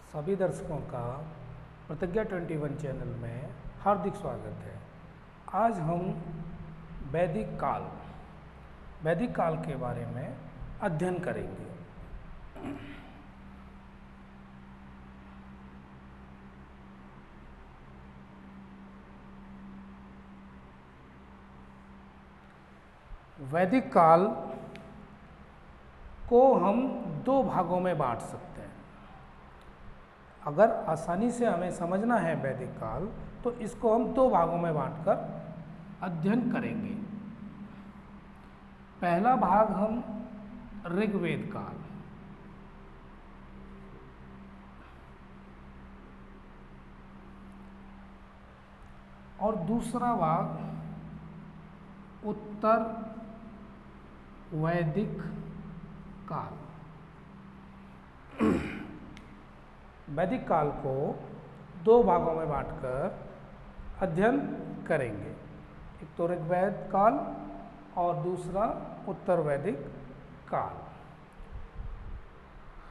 सभी दर्शकों का प्रतिज्ञा 21 चैनल में हार्दिक स्वागत है। आज हम वैदिक काल के बारे में अध्ययन करेंगे। वैदिक काल को हम दो भागों में बांट सकते हैं। अगर आसानी से हमें समझना है वैदिक काल, तो इसको हम दो भागों में बांटकर अध्ययन करेंगे। पहला भाग हम ऋग्वेद काल, और दूसरा भाग उत्तर वैदिक काल। वैदिक काल को दो भागों में बांटकर अध्ययन करेंगे। एक तो ऋग्वेद काल और दूसरा उत्तर वैदिक काल।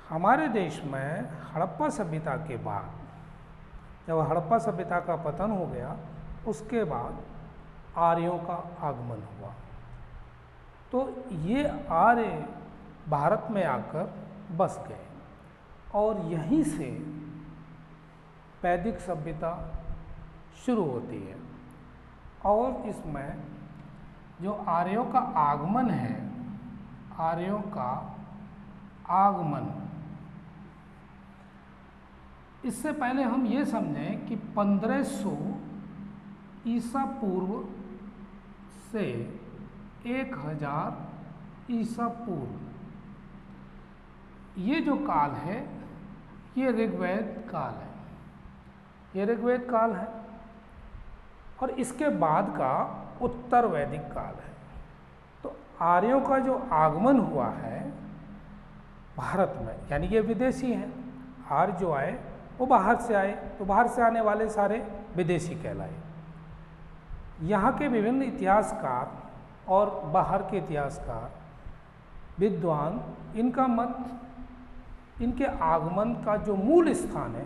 हमारे देश में हड़प्पा सभ्यता के बाद, जब हड़प्पा सभ्यता का पतन हो गया, उसके बाद आर्यों का आगमन हुआ। तो ये आर्य भारत में आकर बस गए और यहीं से वैदिक सभ्यता शुरू होती है। और इसमें जो आर्यों का आगमन है, आर्यों का आगमन, इससे पहले हम ये समझें कि 1500 ईसा पूर्व से 1000 ईसा पूर्व, ये जो काल है ये ऋग्वेद काल है। ये ऋग्वेद काल है और इसके बाद का उत्तर वैदिक काल है। तो आर्यों का जो आगमन हुआ है भारत में, यानी ये विदेशी हैं। आर्य जो आए वो बाहर से आए, तो बाहर से आने वाले सारे विदेशी कहलाए। यहाँ के विभिन्न इतिहासकार और बाहर के इतिहासकार, विद्वान, इनका मत, इनके आगमन का जो मूल स्थान है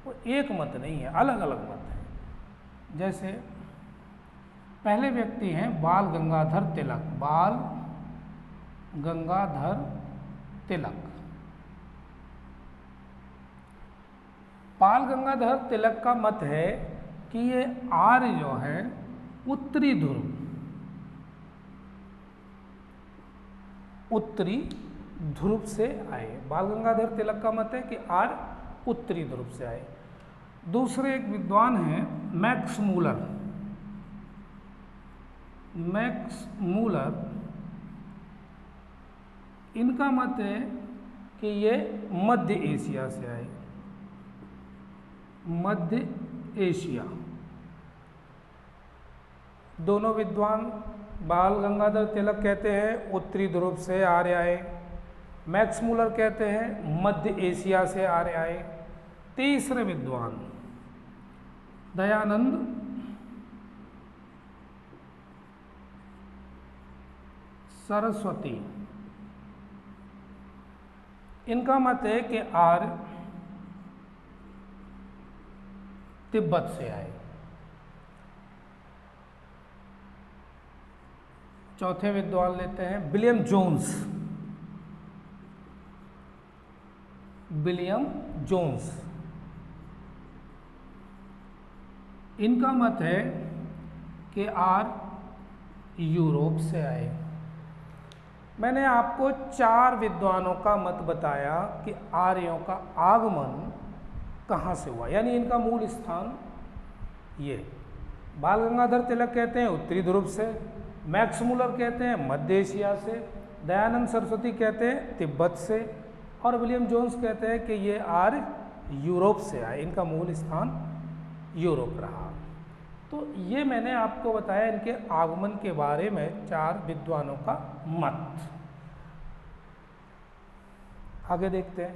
वो एक मत नहीं है, अलग अलग मत है। जैसे पहले व्यक्ति हैं बाल गंगाधर तिलक। बाल गंगाधर तिलक। बाल गंगाधर तिलक का मत है कि ये आर्य जो है उत्तरी ध्रुव से आए। बाल गंगाधर तिलक का मत है कि आर्य उत्तरी ध्रुव से आए। दूसरे एक विद्वान हैं मैक्स मूलर। इनका मत है कि ये मध्य एशिया से आए। मध्य एशिया। दोनों विद्वान, बाल गंगाधर तिलक कहते हैं उत्तरी ध्रुव से आर्य आए, मैक्स मूलर कहते हैं मध्य एशिया से आर्य आए। तीसरे विद्वान दयानंद सरस्वती, इनका मत है कि आर्य तिब्बत से आए। चौथे विद्वान लेते हैं विलियम जोन्स। इनका मत है कि आर्य यूरोप से आए। मैंने आपको 4 विद्वानों का मत बताया कि आर्यों का आगमन कहाँ से हुआ, यानी इनका मूल स्थान ये। बाल गंगाधर तिलक कहते हैं उत्तरी ध्रुव से, मैक्स मूलर कहते हैं मध्य एशिया से, दयानंद सरस्वती कहते हैं तिब्बत से, और विलियम जोन्स कहते हैं कि ये आर्य यूरोप से आए, इनका मूल स्थान यूरोप रहा। तो ये मैंने आपको बताया इनके आगमन के बारे में 4 विद्वानों का मत। आगे देखते हैं।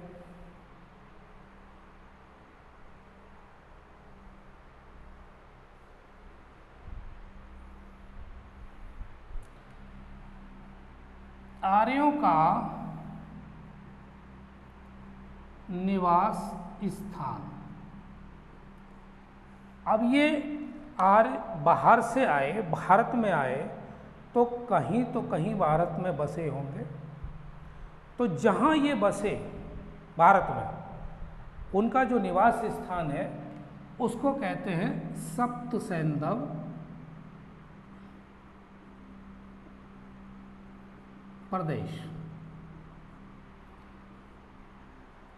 आर्यों का निवास स्थान। अब ये आर्य बाहर से आए, भारत में आए, तो कहीं भारत में बसे होंगे। तो जहाँ ये बसे भारत में, उनका जो निवास स्थान है उसको कहते हैं सप्त सैंधव प्रदेश।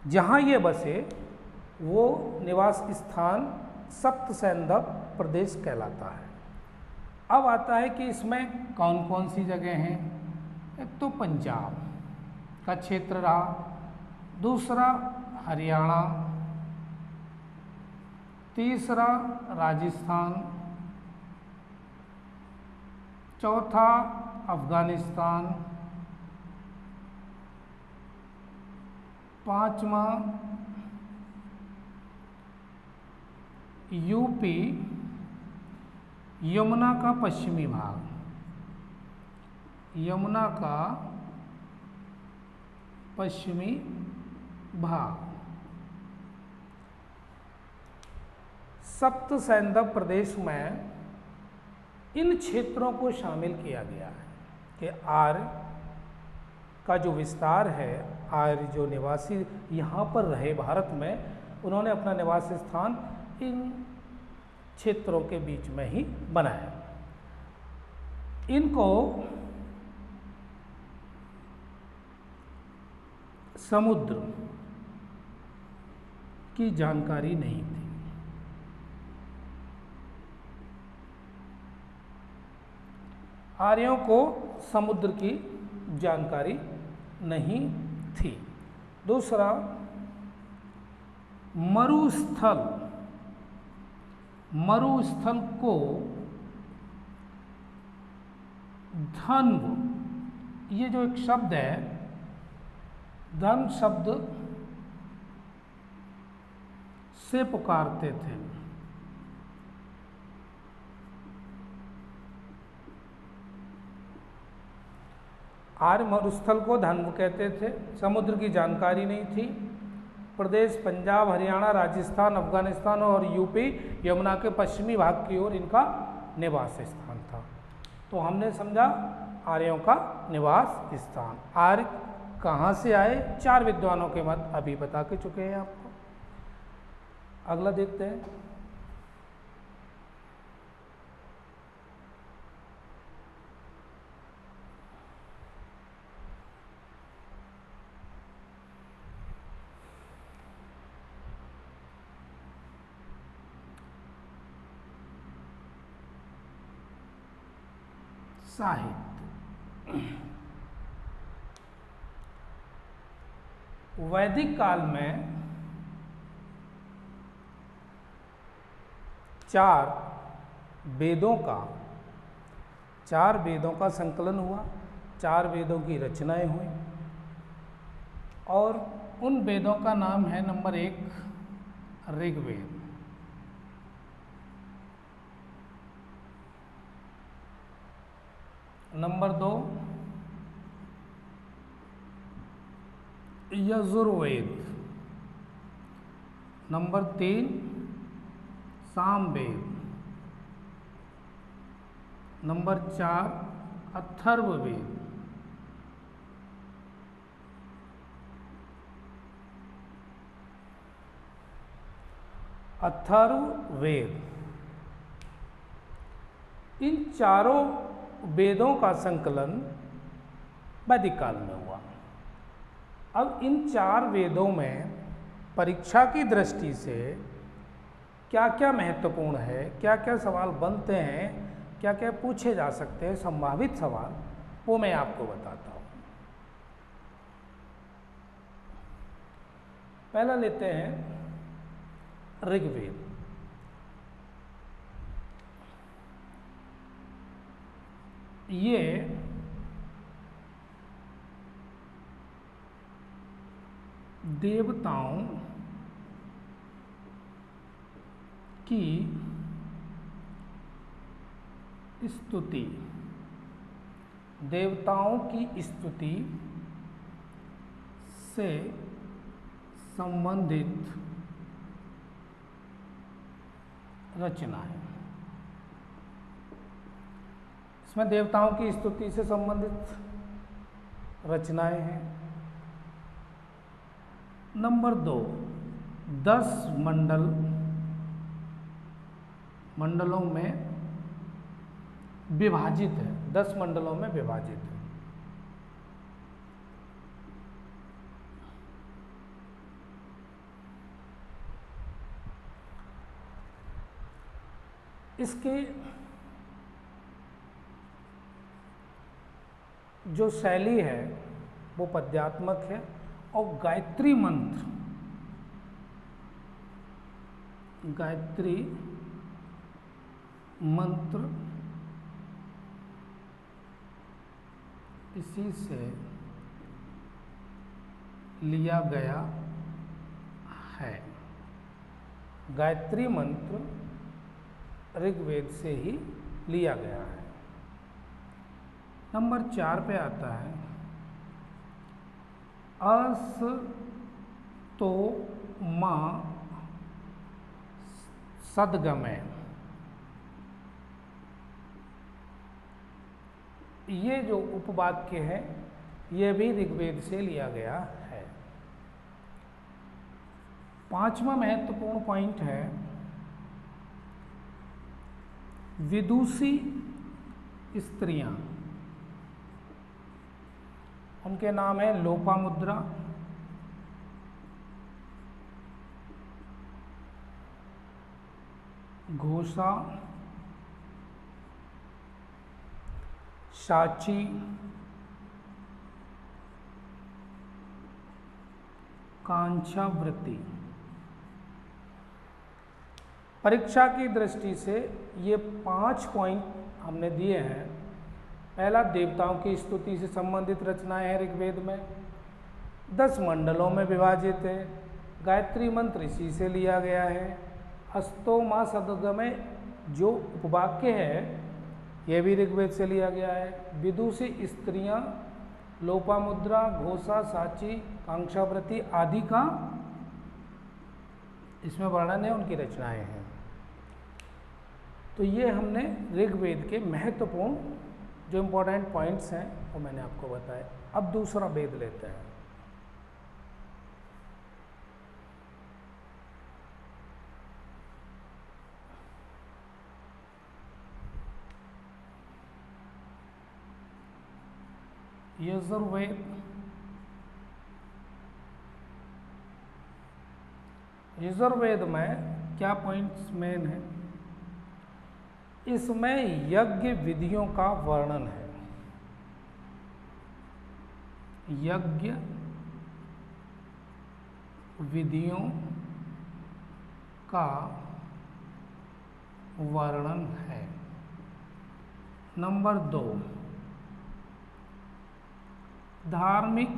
जहाँ ये बसे वो निवास स्थान सप्त सैंधव प्रदेश कहलाता है। अब आता है कि इसमें कौन कौन सी जगह हैं। एक तो पंजाब का क्षेत्र रहा, दूसरा हरियाणा, तीसरा राजस्थान, चौथा अफगानिस्तान, पांचवा यूपी, यमुना का पश्चिमी भाग, यमुना का पश्चिमी भाग। सप्त सैंधव प्रदेश में इन क्षेत्रों को शामिल किया गया है कि आर्य का जो विस्तार है, आर्य जो निवासी यहाँ पर रहे भारत में, उन्होंने अपना निवास स्थान इन क्षेत्रों के बीच में ही बनाया। इनको समुद्र की जानकारी नहीं थी। आर्यों को समुद्र की जानकारी नहीं थी। दूसरा, मरुस्थल को धन्व, ये जो एक शब्द है, धन्व शब्द से पुकारते थे। आर्य मरुस्थल को धन्व कहते थे। समुद्र की जानकारी नहीं थी। प्रदेश पंजाब, हरियाणा, राजस्थान, अफगानिस्तान और यूपी, यमुना के पश्चिमी भाग की ओर इनका निवास स्थान था। तो हमने समझा आर्यों का निवास स्थान। आर्य कहाँ से आए, 4 विद्वानों के मत अभी बता के चुके हैं आपको। अगला देखते हैं। साहित्य। वैदिक काल में 4 वेदों का संकलन हुआ, 4 वेदों की रचनाएं हुई, और उन वेदों का नाम है number 1 Rigveda, number 2 Yajurveda, number 3 Samaveda, number 4 Atharvaveda, Atharvaveda. इन चारों वेदों का संकलन वैदिक काल में हुआ। अब इन 4 वेदों में परीक्षा की दृष्टि से क्या क्या महत्वपूर्ण है, क्या क्या सवाल बनते हैं, क्या क्या पूछे जा सकते हैं, संभावित सवाल, वो मैं आपको बताता हूँ। पहला लेते हैं ऋग्वेद। ये देवताओं की स्तुति, देवताओं की स्तुति से संबंधित रचनाएं। इसमें देवताओं की स्तुति से संबंधित रचनाएं हैं। नंबर 2, 10 मंडलों में विभाजित है, 10 मंडलों में विभाजित है। इसकी जो शैली है वो पद्यात्मक है और गायत्री मंत्र इसी से लिया गया है। गायत्री मंत्र ऋग्वेद से ही लिया गया है। नंबर 4 पे आता है अस तो माँ सदगमय। ये जो उपवाक्य है ये भी ऋग्वेद से लिया गया है। 5वां महत्वपूर्ण पॉइंट है विदुषी स्त्रियां। उनके नाम है लोपामुद्रा, घोषा, शाची, कांक्षावृत्ति। परीक्षा की दृष्टि से ये 5 पॉइंट हमने दिए हैं। पहला, देवताओं की स्तुति से संबंधित रचनाएं हैं ऋग्वेद में, 10 मंडलों में विभाजित है, गायत्री मंत्र इसी से लिया गया है, अस्तो माँ सदगमय जो उपवाक्य है यह भी ऋग्वेद से लिया गया है, विदुषी स्त्रियां, लोपामुद्रा, घोषा, साची, कांक्षावृत्ति आदि का इसमें वर्णन है, उनकी रचनाएं हैं। तो ये हमने ऋग्वेद के महत्वपूर्ण जो इम्पोर्टेंट पॉइंट्स हैं वो मैंने आपको बताया। अब दूसरा वेद लेते हैं। यजुर्वेद। यजुर्वेद में क्या पॉइंट्स मेन है? इसमें यज्ञ विधियों का वर्णन है। यज्ञ विधियों का वर्णन है। नंबर 2, धार्मिक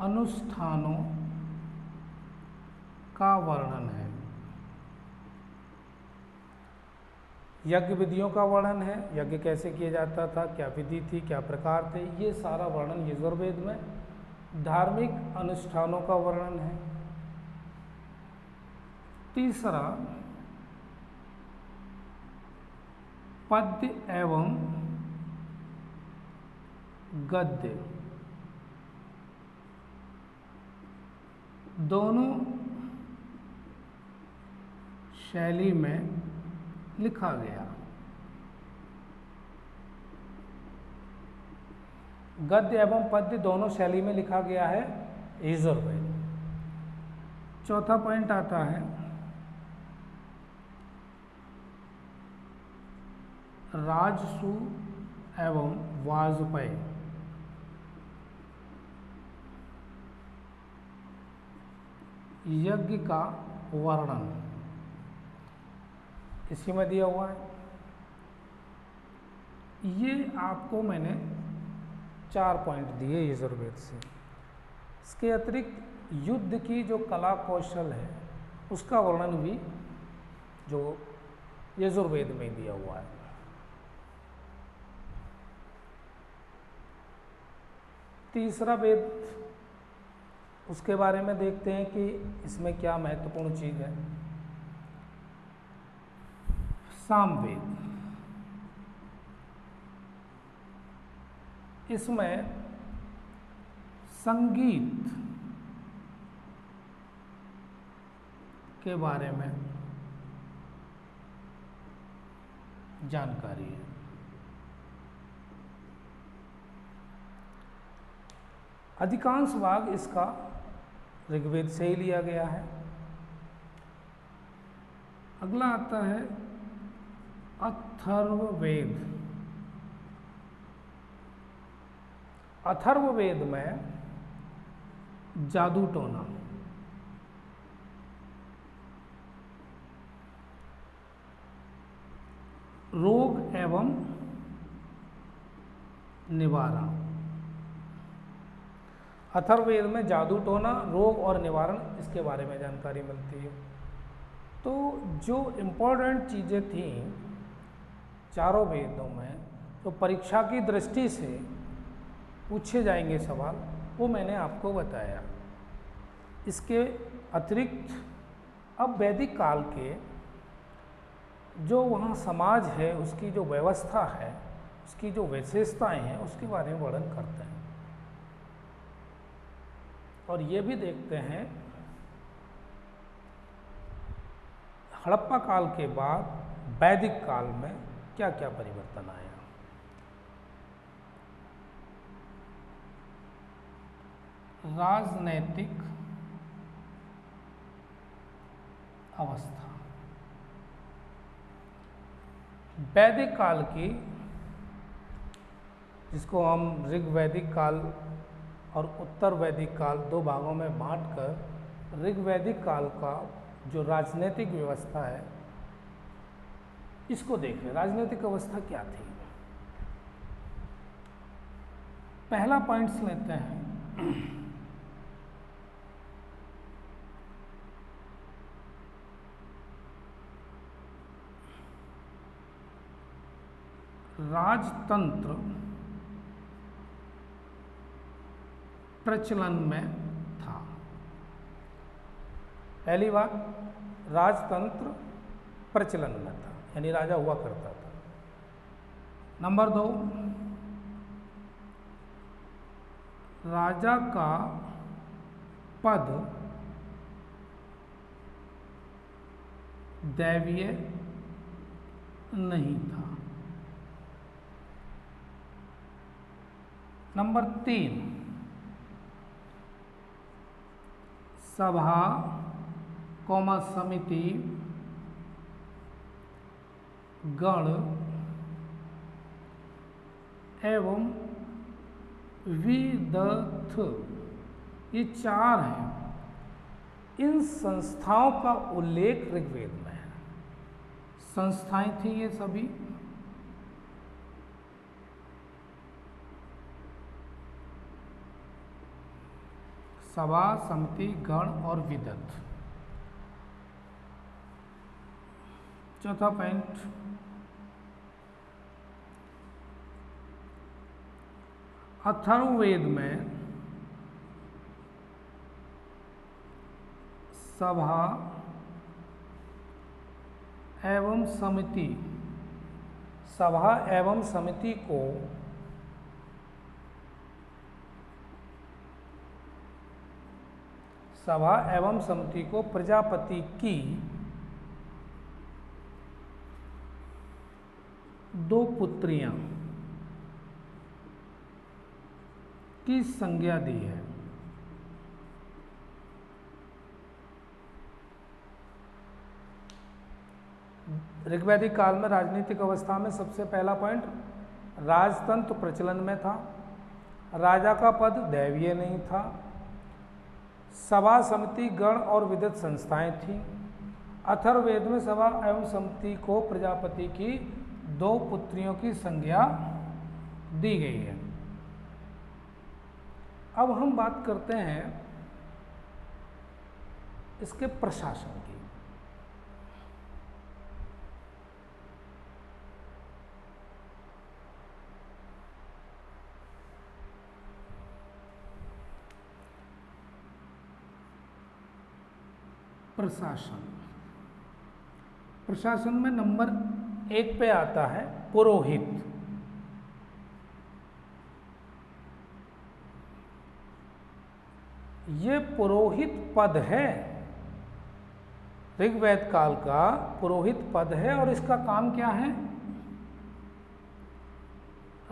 अनुष्ठानों का वर्णन है। यज्ञ विधियों का वर्णन है, यज्ञ कैसे किया जाता था, क्या विधि थी, क्या प्रकार थे, ये सारा वर्णन यजुर्वेद में। धार्मिक अनुष्ठानों का वर्णन है। तीसरा, पद्य एवं गद्य दोनों शैली में लिखा गया। गद्य एवं पद्य दोनों शैली में लिखा गया है यजुर्वेद। चौथा पॉइंट आता है राजसु एवं वाजपेय। यज्ञ का वर्णन इसी में दिया हुआ है। ये आपको मैंने 4 पॉइंट दिए यजुर्वेद से। इसके अतिरिक्त युद्ध की जो कला कौशल है उसका वर्णन भी जो यजुर्वेद में दिया हुआ है। तीसरा वेद, उसके बारे में देखते हैं कि इसमें क्या महत्वपूर्ण चीज़ है। सामवेद, इसमें संगीत के बारे में जानकारी है। अधिकांश भाग इसका ऋग्वेद से ही लिया गया है। अगला आता है अथर्ववेद। अथर्ववेद में जादू टोना, रोग एवं निवारण। अथर्ववेद में जादू टोना, रोग और निवारण, इसके बारे में जानकारी मिलती है। तो जो इम्पोर्टेंट चीज़ें थीं चारों वेदों में, तो परीक्षा की दृष्टि से पूछे जाएंगे सवाल, वो मैंने आपको बताया। इसके अतिरिक्त अब वैदिक काल के जो वहाँ समाज है, उसकी जो व्यवस्था है, उसकी जो विशेषताएं हैं, उसके बारे में वर्णन करते हैं। और ये भी देखते हैं हड़प्पा काल के बाद वैदिक काल में क्या क्या परिवर्तन आया। राजनैतिक अवस्था। वैदिक काल की, जिसको हम ऋग्वैदिक काल और उत्तर वैदिक काल दो भागों में बांटकर ऋग्वैदिक काल का जो राजनीतिक व्यवस्था है, इसको देखें। राजनीतिक अवस्था क्या थी? पहला पॉइंट्स लेते हैं। राजतंत्र प्रचलन में था। पहली बात, राजतंत्र प्रचलन में था, यानी राजा हुआ करता था। नंबर 2, राजा का पद दैवीय नहीं था। नंबर 3, सभा कौमा समिति गण एवं विदथ, ये 4 हैं। इन संस्थाओं का उल्लेख ऋग्वेद में है। संस्थाएं थी ये सभी। सभा, समिति, गण और विदथ। चौथा पॉइंट, अथर्ववेद में सभा एवं समिति, सभा एवं समिति को प्रजापति की 2 पुत्रियां की संज्ञा दी है। ऋग्वैदिक काल में राजनीतिक अवस्था में सबसे पहला पॉइंट, राजतंत्र प्रचलन में था, राजा का पद दैवीय नहीं था, सभा, समिति, गण और विदत संस्थाएं थीं। अथर्ववेद में सभा एवं समिति को प्रजापति की 2 पुत्रियों की संज्ञा दी गई है। अब हम बात करते हैं इसके प्रशासन की। प्रशासन में नंबर एक पे आता है पुरोहित। ये पुरोहित पद है, ऋग्वेद काल का पुरोहित पद है, और इसका काम क्या है?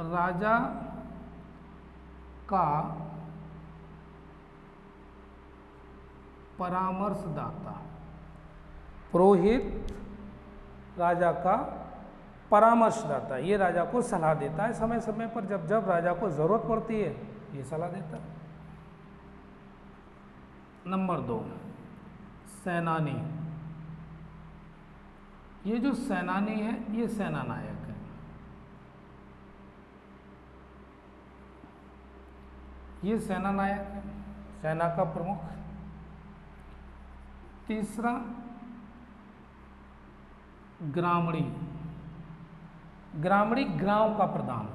राजा का परामर्शदाता। पुरोहित राजा का परामर्शदाता, ये राजा को सलाह देता है समय समय पर, जब जब राजा को जरूरत पड़ती है ये सलाह देता है। नंबर 2, सेनानी। ये जो सेनानी है ये सेना नायक है। ये सेना नायक है, सेना का प्रमुख। तीसरा, ग्रामणी। ग्रामणी ग्राम का प्रधान,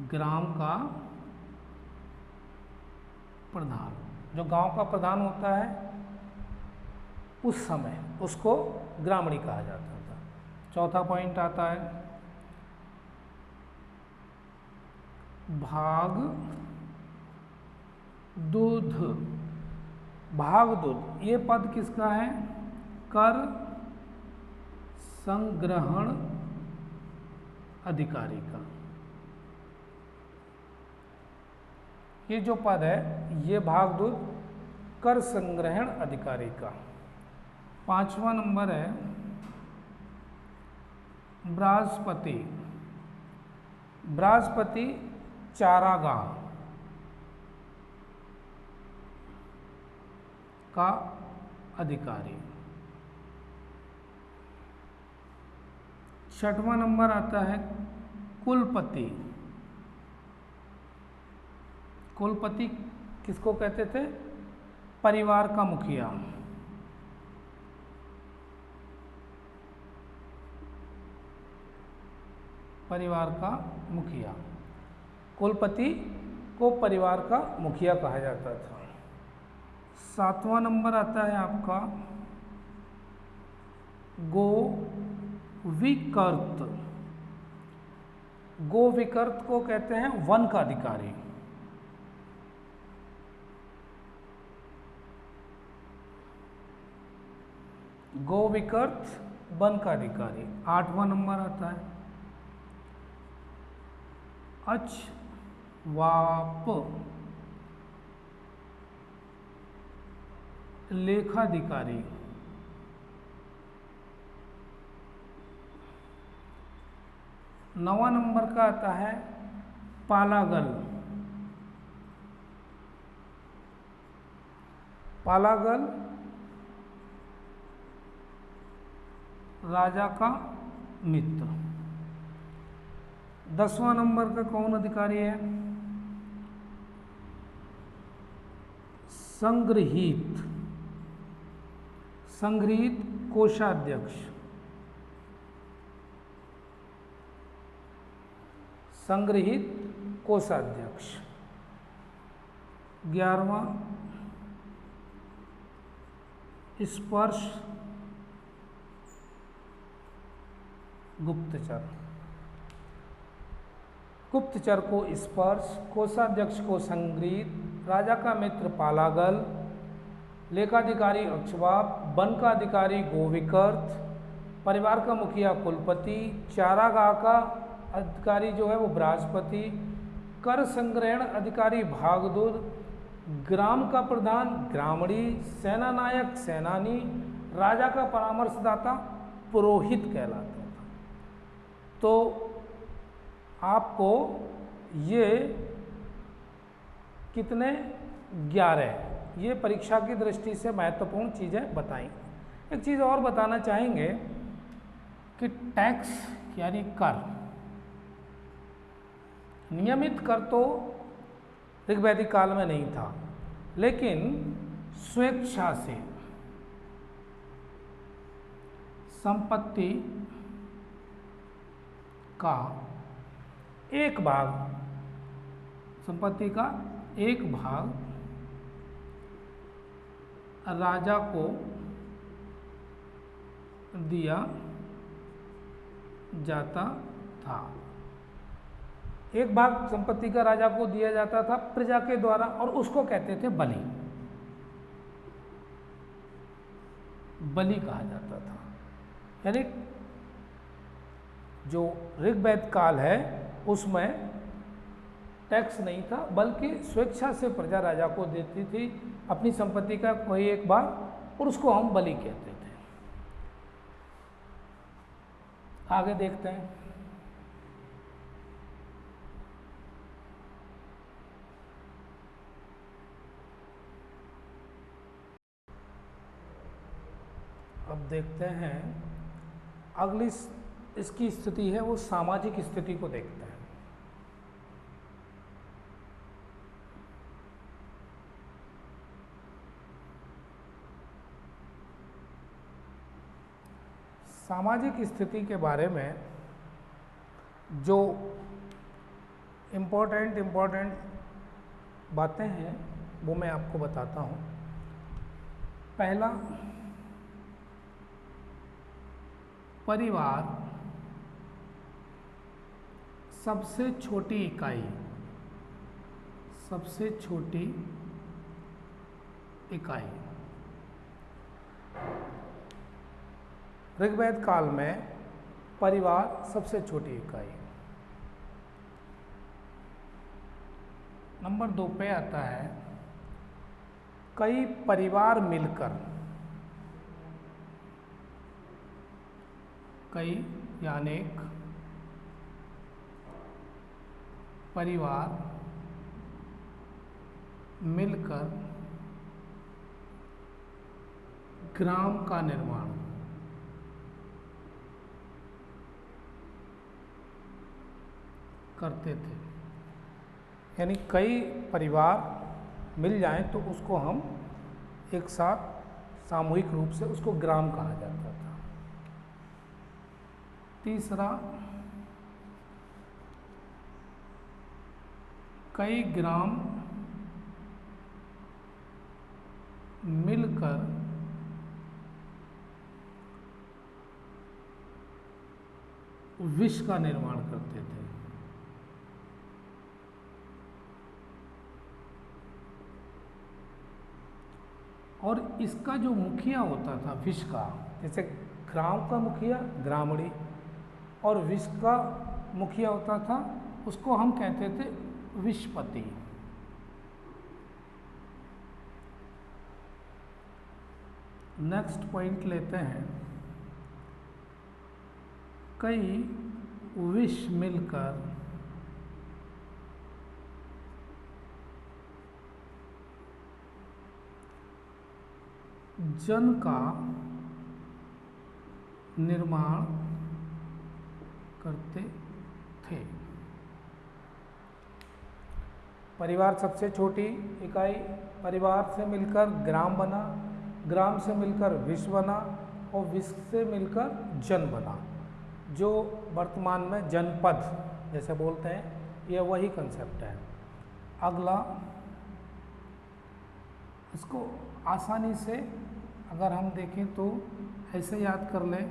ग्राम का प्रधान, जो गांव का प्रधान होता है उस समय उसको ग्रामणी कहा जाता था। चौथा पॉइंट आता है भाग दूध। भाग दूध ये पद किसका है? कर संग्रहण अधिकारी का। ये जो पद है ये भागदूत कर संग्रहण अधिकारी का। 5वां नंबर है बृहस्पति। बृहस्पति चारागाह का अधिकारी। 6वां नंबर आता है कुलपति। कुलपति किसको कहते थे? परिवार का मुखिया। परिवार का मुखिया, कुलपति को परिवार का मुखिया कहा जाता था। 7वां नंबर आता है आपका गोविकर्त। गोविकर्त को कहते हैं वन का अधिकारी। गोविकर्त वन का अधिकारी। 8वां नंबर आता है अचवाप लेखाधिकारी। 9वां नंबर का आता है पालागल। पालागल राजा का मित्र। 10वां नंबर का कौन अधिकारी है? संग्रहीत। संग्रहीत कोषाध्यक्ष। संग्रहीत कोषाध्यक्ष। 11वां स्पर्श गुप्तचर। गुप्तचर को स्पर्श, कोषाध्यक्ष को संग्रहीत, राजा का मित्र पालागल, लेखाधिकारी अक्षवाप, वन का अधिकारी गोविकर्त, परिवार का मुखिया कुलपति, चारागाह का अधिकारी जो है वो बृहस्पति, कर संग्रहण अधिकारी भागदूत, ग्राम का प्रधान ग्रामणी, सेना नायक सेनानी, राजा का परामर्शदाता पुरोहित कहलाता था। तो आपको ये कितने 11 ये परीक्षा की दृष्टि से महत्वपूर्ण चीज़ें बताई। एक चीज़ और बताना चाहेंगे कि टैक्स यानी कर, नियमित कर तो ऋग्वैदिक काल में नहीं था, लेकिन स्वेच्छा से संपत्ति का एक भाग, संपत्ति का एक भाग राजा को दिया जाता था। एक भाग संपत्ति का राजा को दिया जाता था प्रजा के द्वारा और उसको कहते थे बलि। बलि कहा जाता था। यानी जो ऋग्वेद काल है उसमें टैक्स नहीं था, बल्कि स्वेच्छा से प्रजा राजा को देती थी अपनी संपत्ति का कोई एक भाग, और उसको हम बलि कहते थे। आगे देखते हैं। अब देखते हैं अगली इसकी स्थिति है वो सामाजिक स्थिति को देखते हैं। सामाजिक स्थिति के बारे में जो इम्पोर्टेंट बातें हैं वो मैं आपको बताता हूँ। पहला, परिवार सबसे छोटी इकाई, सबसे छोटी इकाई। ऋग्वेद काल में परिवार सबसे छोटी इकाई। नंबर 2 पे आता है कई परिवार मिलकर, कई यानी परिवार मिलकर ग्राम का निर्माण, करते थे। यानी कई परिवार मिल जाएं तो उसको हम एक साथ सामूहिक रूप से उसको ग्राम कहा जाता था। तीसरा, कई ग्राम मिलकर विष का निर्माण करते थे। और इसका जो मुखिया होता था विष का, जैसे ग्राम का मुखिया ग्रामणी और विष का मुखिया होता था, उसको हम कहते थे विषपति। नेक्स्ट पॉइंट लेते हैं, कई विष मिलकर जन का निर्माण करते थे। परिवार सबसे छोटी इकाई, परिवार से मिलकर ग्राम बना, ग्राम से मिलकर विश्व बना और विश्व से मिलकर जन बना, जो वर्तमान में जनपद जैसे बोलते हैं, यह वही कंसेप्ट है। अगला, इसको आसानी से अगर हम देखें तो ऐसे याद कर लें,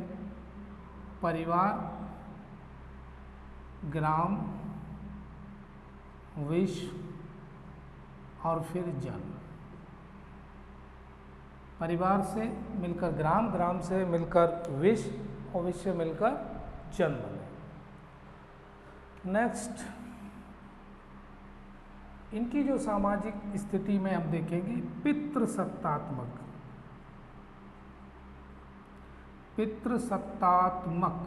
परिवार, ग्राम, विश्व और फिर जन। परिवार से मिलकर ग्राम, ग्राम से मिलकर विश्व और विश्व से मिलकर जन बने। नेक्स्ट, इनकी जो सामाजिक स्थिति में हम देखेंगे पितृसत्तात्मक, पितृसत्तात्मक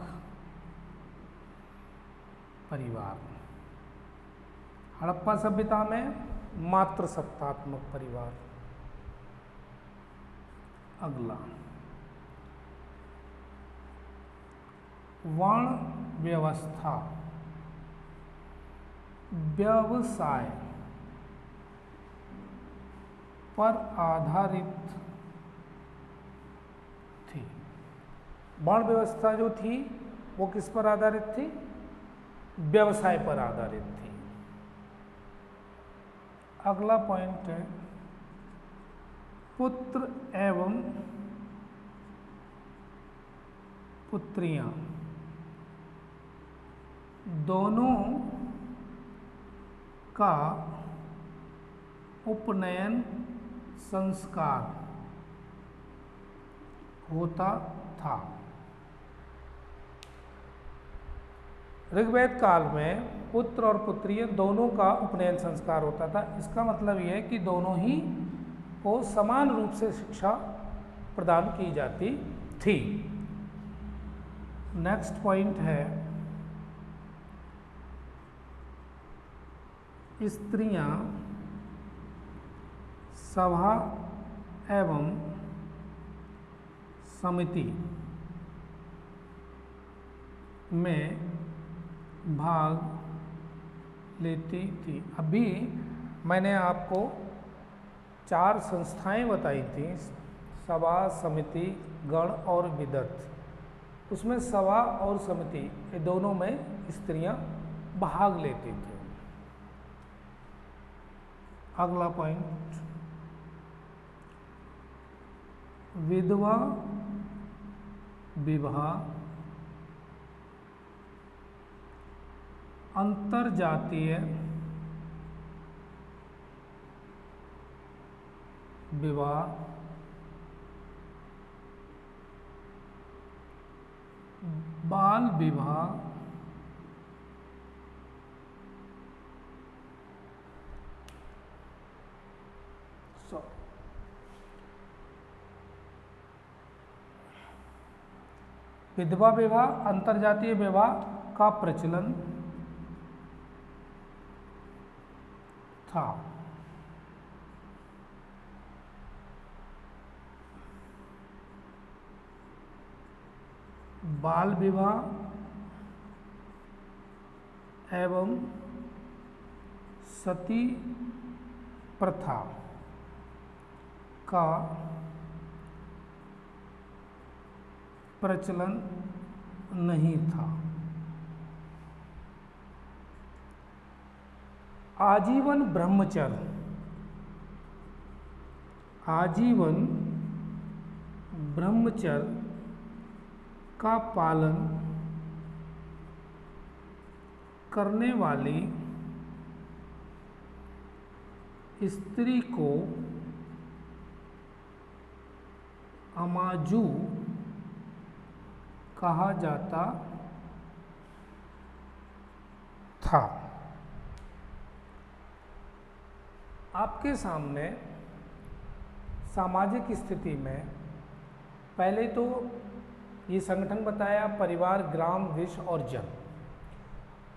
परिवार। हड़प्पा सभ्यता में मातृसत्तात्मक परिवार। अगला, वर्ण व्यवस्था, व्यवसाय पर आधारित थी। वर्ण व्यवस्था जो थी वो किस पर आधारित थी? व्यवसाय पर आधारित थी। अगला पॉइंट है पुत्र एवं पुत्रियां दोनों का उपनयन संस्कार होता था। ऋग्वेद काल में पुत्र और पुत्रिय दोनों का उपनयन संस्कार होता था। इसका मतलब यह है कि दोनों ही को समान रूप से शिक्षा प्रदान की जाती थी। नेक्स्ट पॉइंट है स्त्रियां सभा एवं समिति में भाग लेती थी। अभी मैंने आपको 4 संस्थाएं बताई थी, सभा, समिति, गण और विदर्थ। उसमें सभा और समिति ये दोनों में स्त्रियां भाग लेती थी। अगला पॉइंट, विधवा विवाह अंतरजातीय विवाह बाल विवाह विधवा विवाह अंतरजातीय विवाह का प्रचलन था। बाल विवाह एवं सती प्रथा का प्रचलन नहीं था। आजीवन ब्रह्मचर्य का पालन करने वाली स्त्री को अमाजू कहा जाता था। आपके सामने सामाजिक स्थिति में पहले तो ये संगठन बताया, परिवार, ग्राम, विश्व और जन।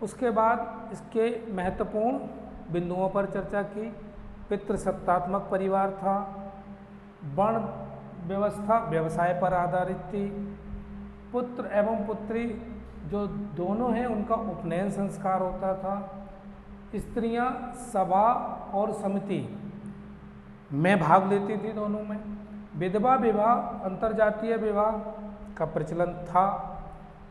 उसके बाद इसके महत्वपूर्ण बिंदुओं पर चर्चा की। पितृसत्तात्मक परिवार था, वर्ण व्यवस्था व्यवसाय पर आधारित थी, पुत्र एवं पुत्री जो दोनों हैं उनका उपनयन संस्कार होता था, स्त्रियां सभा और समिति में भाग लेती थी दोनों में, विधवा विवाह अंतरजातीय विवाह का प्रचलन था,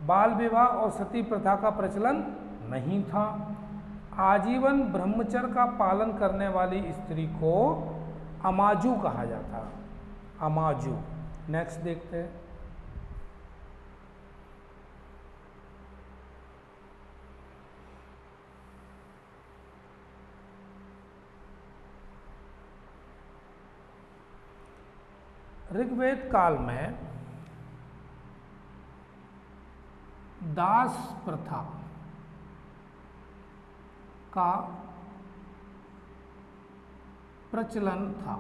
बाल विवाह और सती प्रथा का प्रचलन नहीं था, आजीवन ब्रह्मचर्य का पालन करने वाली स्त्री को अमाजू कहा जाता। अमाजू। नेक्स्ट देखते हैं। ऋग्वेद काल में दास प्रथा का प्रचलन था।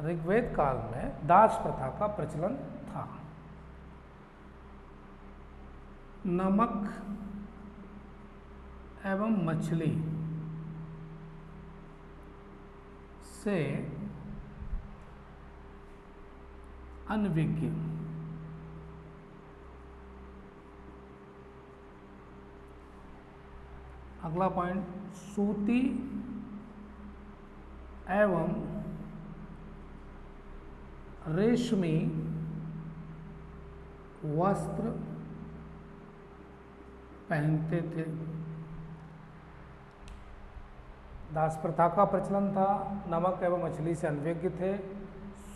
ऋग्वेद काल में दास प्रथा का प्रचलन था। नमक एवं मछली से अनभिज्ञ अगला पॉइंट, सूती एवं रेशमी वस्त्र पहनते थे। दास प्रथा का प्रचलन था, नमक एवं मछली से अनभिज्ञ थे,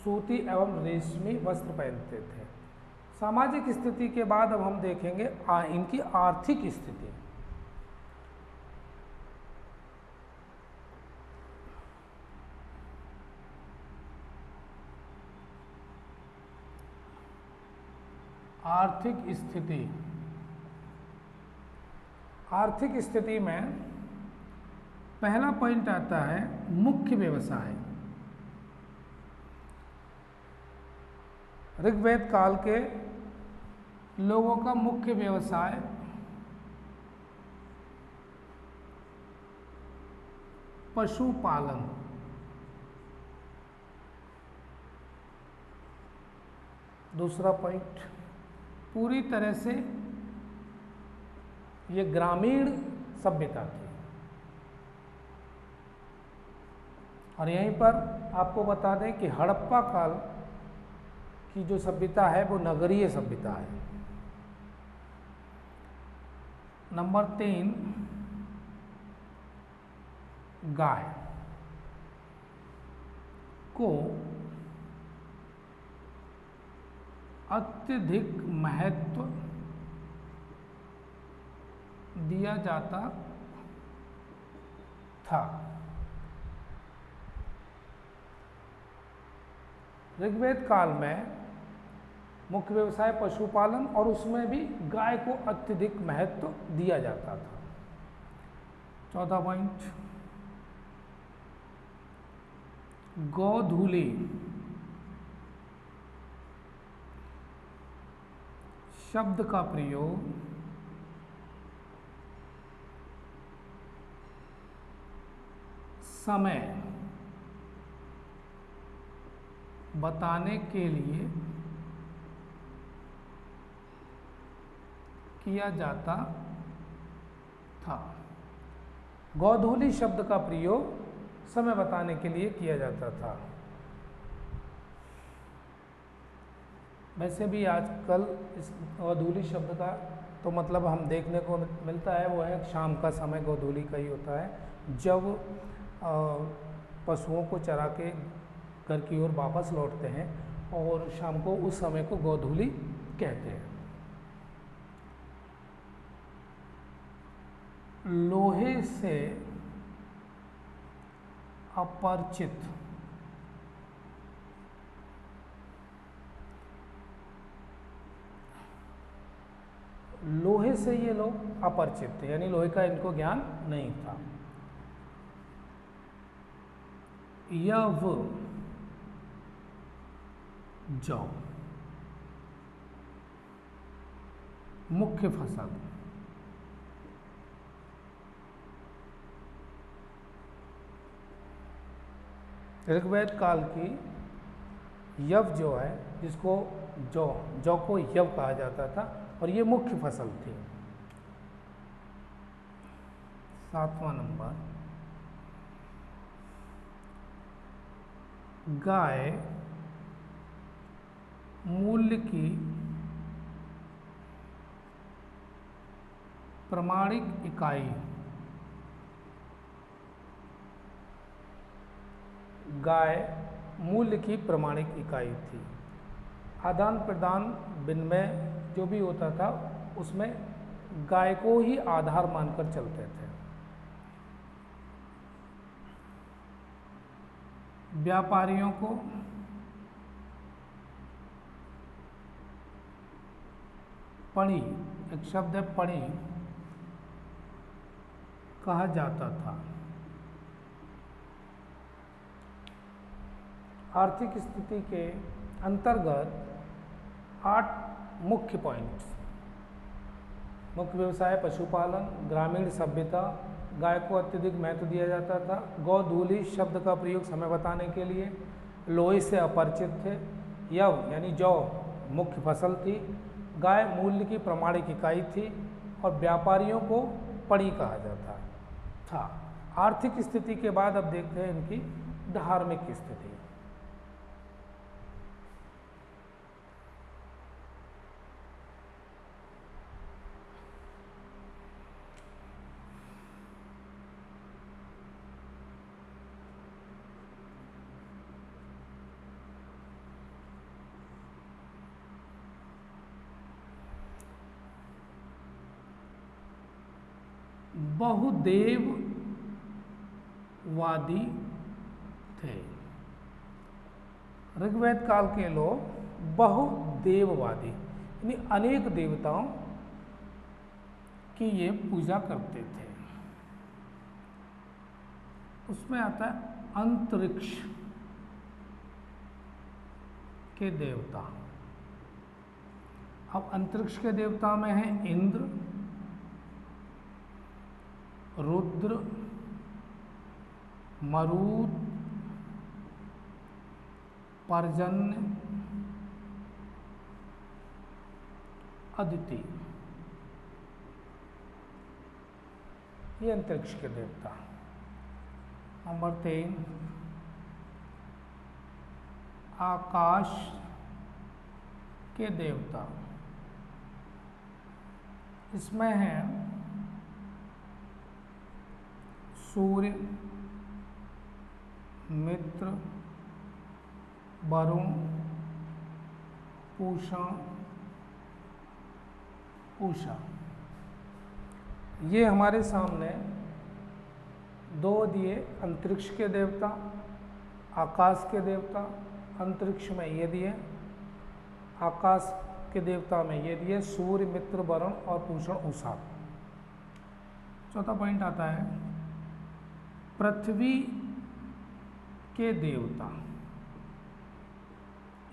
सूती एवं रेशमी वस्त्र पहनते थे। सामाजिक स्थिति के बाद अब हम देखेंगे इनकी आर्थिक स्थिति। आर्थिक स्थिति, आर्थिक स्थिति में पहला पॉइंट आता है मुख्य व्यवसाय। ऋग्वेद काल के लोगों का मुख्य व्यवसाय पशुपालन। दूसरा पॉइंट, पूरी तरह से ये ग्रामीण सभ्यता थी। और यहीं पर आपको बता दें कि हड़प्पा काल की जो सभ्यता है वो नगरीय सभ्यता है। नंबर 3, गाय को अत्यधिक महत्व दिया जाता था। ऋग्वेद काल में मुख्य व्यवसाय पशुपालन और उसमें भी गाय को अत्यधिक महत्व दिया जाता था। चौथा पॉइंट, गोधूली शब्द का प्रयोग समय बताने के लिए किया जाता था। गोधूली शब्द का प्रयोग समय बताने के लिए किया जाता था। वैसे भी आजकल इस गोधूली शब्द का तो मतलब हम देखने को मिलता है, वो है शाम का समय गोधूली का ही होता है, जब पशुओं को चरा के घर की ओर वापस लौटते हैं और शाम को उस समय को गोधूली कहते हैं। लोहे से अपरिचित, लोहे से ये लोग अपरिचित थे, यानी लोहे का इनको ज्ञान नहीं था। यव जौ मुख्य फसल। ऋग्वेद काल की यव जो है, जिसको जौ को यव कहा जाता था, और ये मुख्य फसल थी। 7वां नंबर, गाय मूल्य की प्रमाणिक इकाई। गाय मूल्य की प्रमाणिक इकाई थी। आदान प्रदान विनिमय जो भी होता था उसमें गाय को ही आधार मानकर चलते थे। व्यापारियों को पणी, एक शब्द है पणी, कहा जाता था। आर्थिक स्थिति के अंतर्गत 8 मुख्य पॉइंट्स, मुख्य व्यवसाय पशुपालन, ग्रामीण सभ्यता, गाय को अत्यधिक महत्व दिया जाता था, गोधूली शब्द का प्रयोग समय बताने के लिए, लोहे से अपरिचित थे, यव यानी जौ मुख्य फसल थी, गाय मूल्य की प्रमाणिक इकाई थी, और व्यापारियों को पणी कहा जाता था। आर्थिक स्थिति के बाद अब देखते हैं इनकी धार्मिक स्थिति। बहुदेववादी थे। ऋग्वेद काल के लोग बहुदेववादी यानी अनेक देवताओं की ये पूजा करते थे। उसमें आता है अंतरिक्ष के देवता। अब अंतरिक्ष के देवता में है इंद्र, रुद्र, मरुत, पर्जन्य, अदिति। ये अंतरिक्ष के देवता। नंबर 3 आकाश के देवता। इसमें है सूर्य, मित्र, वरुण, पूषण, उषा। ये हमारे सामने दो दिए अंतरिक्ष के देवता, आकाश के देवता। अंतरिक्ष में ये दिए, आकाश के देवता में ये दिए सूर्य, मित्र, वरुण और पूषण, उषा। चौथा पॉइंट आता है पृथ्वी के देवता।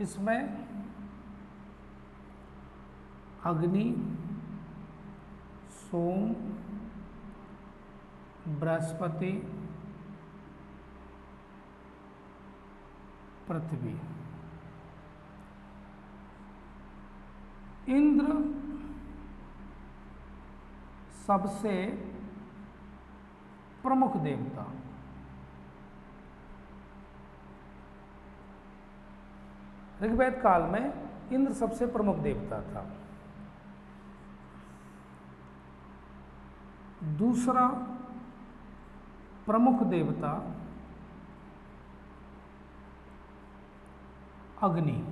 इसमें अग्नि, सोम, बृहस्पति, पृथ्वी। इंद्र सबसे प्रमुख देवता। ऋग्वेद काल में इंद्र सबसे प्रमुख देवता था। दूसरा प्रमुख देवता अग्नि।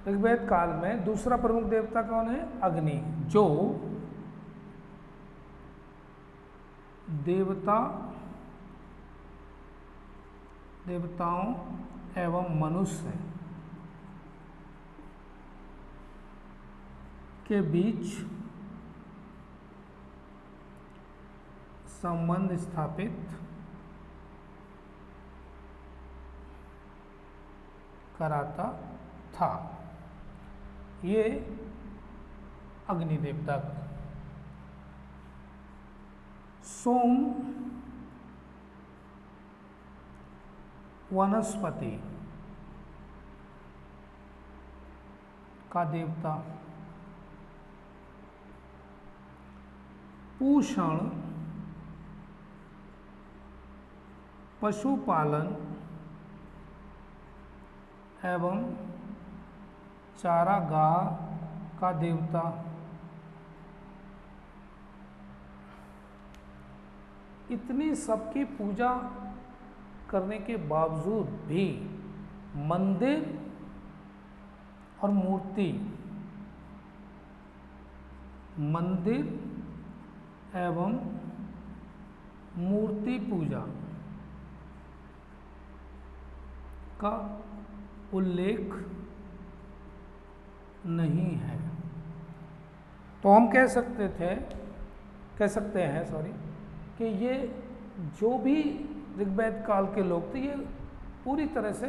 ऋग्वेद काल में दूसरा प्रमुख देवता कौन है? अग्नि, जो देवताओं एवं मनुष्य के बीच संबंध स्थापित कराता था। ये अग्नि देवता। सोम वनस्पति का देवता। पूषण पशुपालन एवं चारागाह का देवता। इतनी सबकी पूजा करने के बावजूद भी मंदिर और मंदिर एवं मूर्ति पूजा का उल्लेख नहीं है। तो हम कह सकते हैं कि ये जो भी ऋग्वेद काल के लोग थे ये पूरी तरह से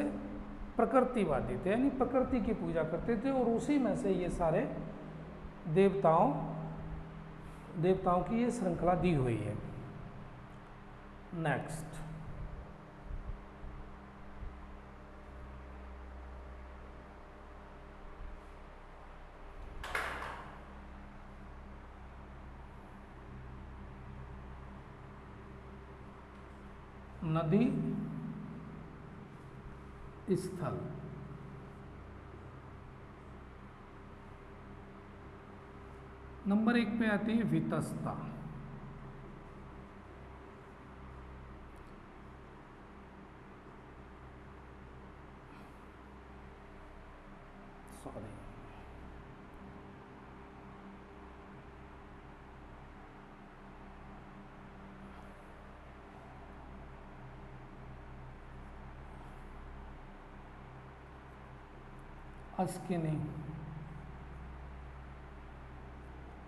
प्रकृतिवादी थे, यानी प्रकृति की पूजा करते थे और उसी में से ये सारे देवताओं की ये श्रृंखला दी हुई है। नेक्स्ट, नदी स्थल। नंबर 1 पे आती है वितस्ता। अस्किनी,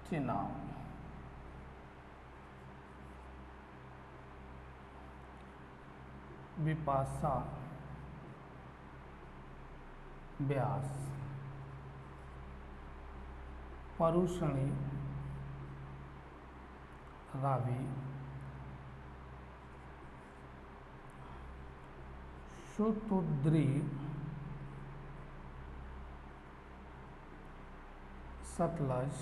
चिनाब, बिपाशा, ब्यास, परुषणी, रावी, शुतुद्री, सतलज,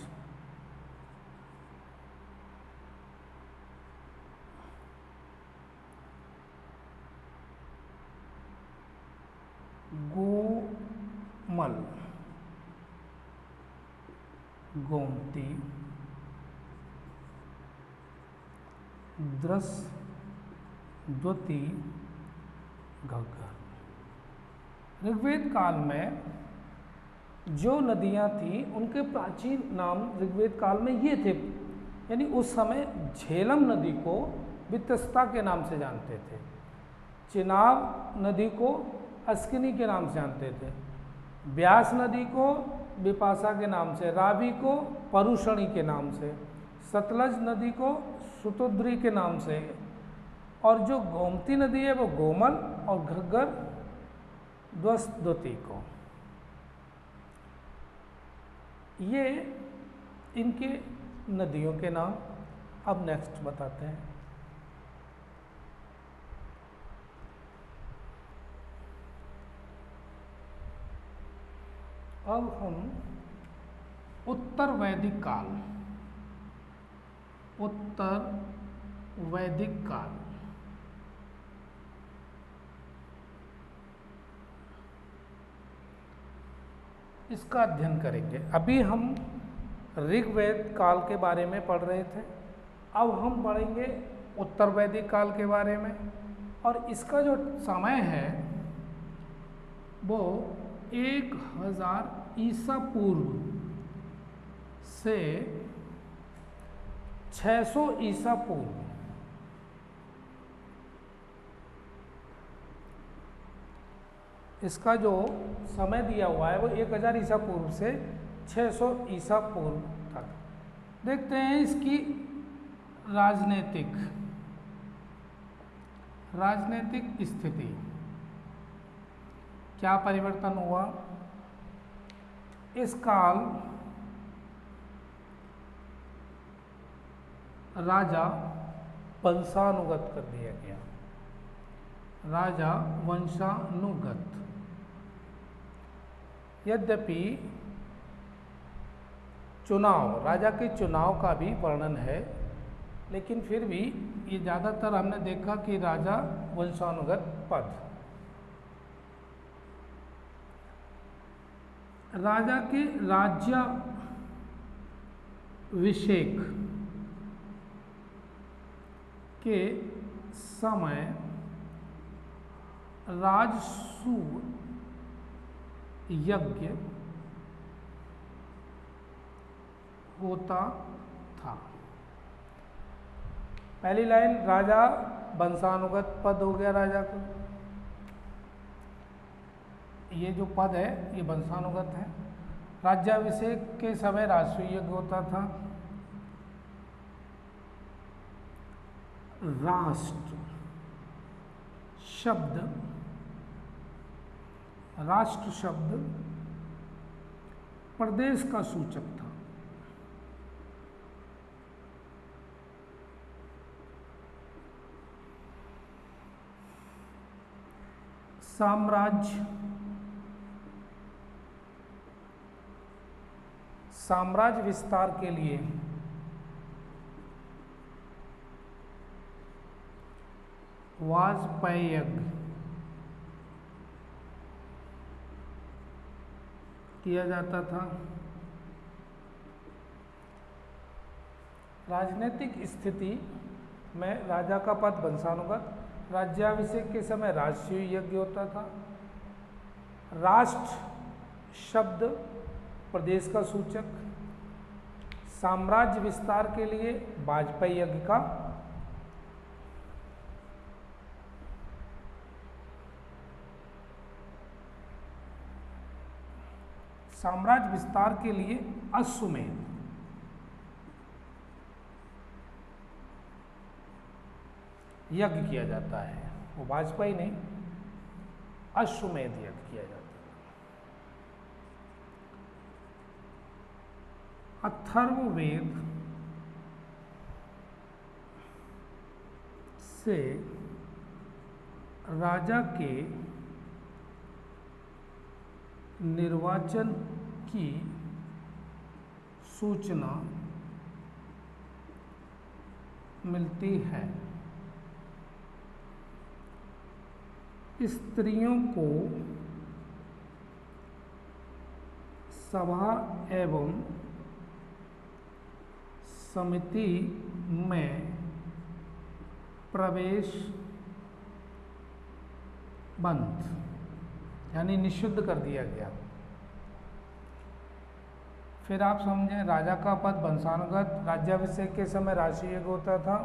गोमल, गोमती, द्रस, द्वती, घग्गर। ऋग्वेद काल में जो नदियां थीं उनके प्राचीन नाम ऋग्वेद काल में ये थे, यानी उस समय झेलम नदी को वितस्ता के नाम से जानते थे, चिनाब नदी को अस्किनी के नाम से जानते थे, ब्यास नदी को बिपाशा के नाम से, रावी को परुषणी के नाम से, सतलज नदी को शुतुद्री के नाम से, और जो गोमती नदी है वो गोमल, और घग्गर द्वती को। ये इनके नदियों के नाम। अब नेक्स्ट बताते हैं। अब हम उत्तर वैदिक काल, उत्तर वैदिक काल, इसका अध्ययन करेंगे। अभी हम ऋग्वेद काल के बारे में पढ़ रहे थे, अब हम पढ़ेंगे उत्तर वैदिक काल के बारे में। और इसका जो समय है वो 1000 ईसा पूर्व से 600 ईसा पूर्व, इसका जो समय दिया हुआ है वो 1000 ईसा पूर्व से 600 ईसा पूर्व तक। देखते हैं इसकी राजनीतिक स्थिति, क्या परिवर्तन हुआ। इस काल राजा वंशानुगत कर दिया गया, राजा वंशानुगत। यद्यपि चुनाव, राजा के चुनाव का भी वर्णन है, लेकिन फिर भी ये ज़्यादातर हमने देखा कि राजा वंशानुगत पद। राजा के राज्याभिषेक के समय राजसूय यज्ञ होता था। पहली लाइन, राजा वंशानुगत पद हो गया राजा को, ये जो पद है ये वंशानुगत है। राज्याभिषेक के समय राजसूय यज्ञ होता था। राष्ट्र शब्द प्रदेश का सूचक था। साम्राज्य विस्तार के लिए वाजपेयी यज्ञ किया जाता था। राजनीतिक स्थिति में राजा का पद वंशानुगत, राज्याभिषेक के समय राजसूय यज्ञ होता था। राष्ट्र शब्द प्रदेश का सूचक, साम्राज्य विस्तार के लिए वाजपेयी यज्ञ का साम्राज्य विस्तार के लिए अश्वमेध यज्ञ किया जाता है। वो वाजपेयी नहीं, अश्वमेध यज्ञ किया जाता है। अथर्ववेद से राजा के निर्वाचन की सूचना मिलती है। स्त्रियों को सभा एवं समिति में प्रवेश बंद यानी निषिद्ध कर दिया गया। फिर आप समझें, राजा का पद वंशानुगत, राज्याभिषेक के समय राजसी यज्ञ होता था।